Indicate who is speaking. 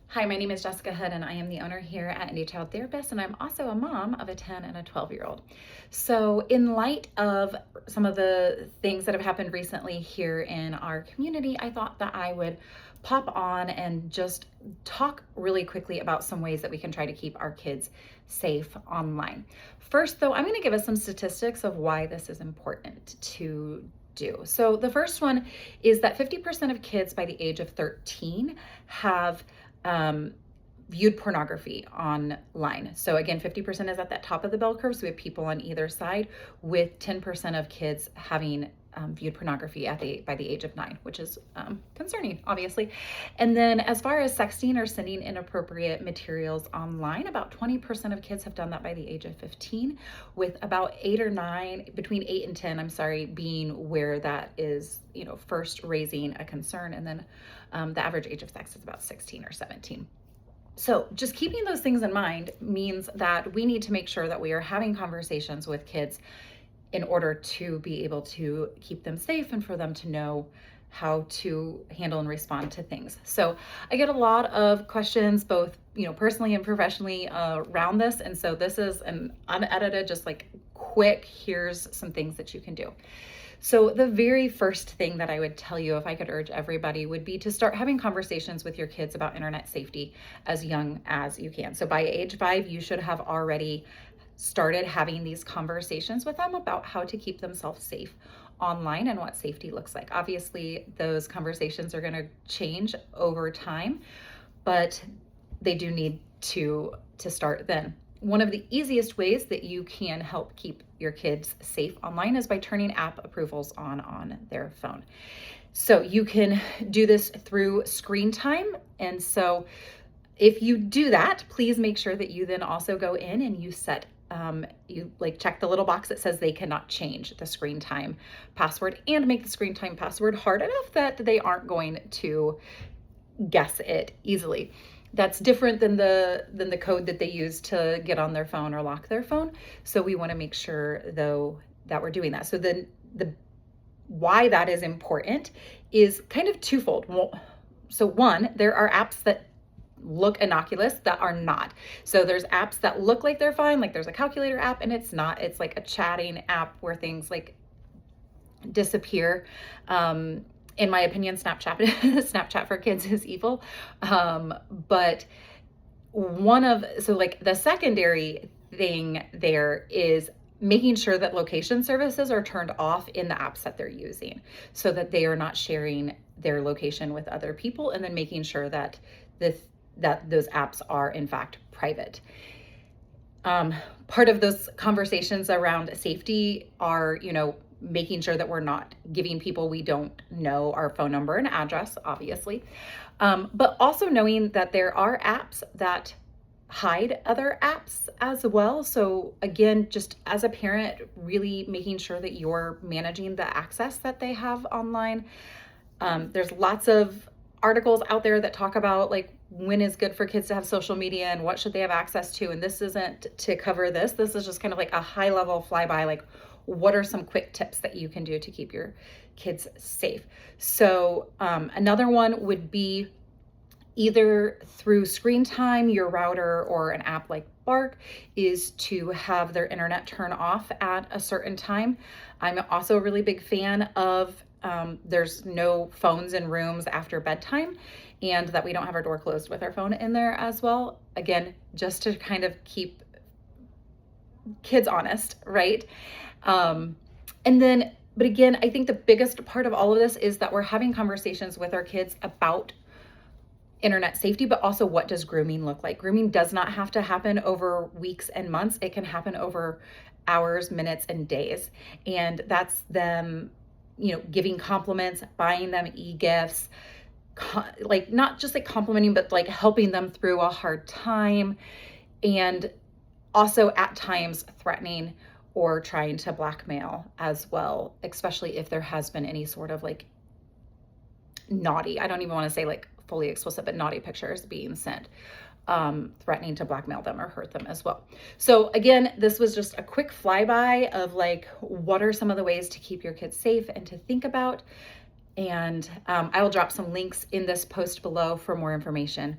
Speaker 1: Hi, my name is Jessica Hood, and I am the owner here at Indie Child Therapist, and I'm also a mom of a 10 and a 12-year-old. So, in light of some of the things that have happened recently here in our community, I thought that I would pop on and just talk really quickly about some ways that we can try to keep our kids safe online. First, though, I'm going to give us some statistics of why this is important to do. So, the first one is that 50% of kids by the age of 13 have viewed pornography online. So again, 50% is at that top of the bell curve. So we have people on either side, with 10% of kids having viewed pornography by the age of 9, which is concerning, obviously. And then as far as sexting or sending inappropriate materials online, about 20% of kids have done that by the age of 15, with about 8 or 9, between 8 and 10, being where that is, first raising a concern. And then the average age of sex is about 16 or 17. So just keeping those things in mind means that we need to make sure that we are having conversations with kids in order to be able to keep them safe and for them to know how to handle and respond to things. So I get a lot of questions, both personally and professionally, around this. And so this is an unedited, just like quick, here's some things that you can do. So the very first thing that I would tell you, if I could urge everybody, would be to start having conversations with your kids about internet safety as young as you can. So by age 5, you should have already started having these conversations with them about how to keep themselves safe online and what safety looks like. Obviously, those conversations are going to change over time, but they do need to start then. One of the easiest ways that you can help keep your kids safe online is by turning app approvals on their phone. So you can do this through screen time. And so if you do that, please make sure that you then also go in and you set check the little box that says they cannot change the screen time password, and make the screen time password hard enough that they aren't going to guess it easily. That's different than the code that they use to get on their phone or lock their phone. So we want to make sure, though, that we're doing that. So the why that is important is kind of twofold. So one, there are apps that look innocuous that are not. So there's apps that look like they're fine, like there's a calculator app, and it's not. It's like a chatting app where things like disappear. In my opinion, Snapchat for kids is evil. But the secondary thing there is making sure that location services are turned off in the apps that they're using, so that they are not sharing their location with other people, and then making sure that those apps are in fact private. Part of those conversations around safety are, making sure that we're not giving people we don't know our phone number and address, obviously, but also knowing that there are apps that hide other apps as well. So again, just as a parent, really making sure that you're managing the access that they have online. There's lots of articles out there that talk about like when is good for kids to have social media and what should they have access to. And this isn't to cover this. This is just kind of like a high level flyby, like what are some quick tips that you can do to keep your kids safe. So another one would be either through screen time, your router, or an app like Bark, is to have their internet turn off at a certain time. I'm also a really big fan of there's no phones in rooms after bedtime, and that we don't have our door closed with our phone in there as well. Again, just to kind of keep kids honest, right? But again, I think the biggest part of all of this is that we're having conversations with our kids about internet safety, but also what does grooming look like? Grooming does not have to happen over weeks and months. It can happen over hours, minutes, and days. And that's them, giving compliments, buying them e-gifts, like not just like complimenting, but like helping them through a hard time. And also at times threatening or trying to blackmail as well, especially if there has been any sort of like naughty, I don't even want to say like fully explicit, but naughty pictures being sent, threatening to blackmail them or hurt them as well. So again, this was just a quick flyby of like, what are some of the ways to keep your kids safe and to think about. And I will drop some links in this post below for more information.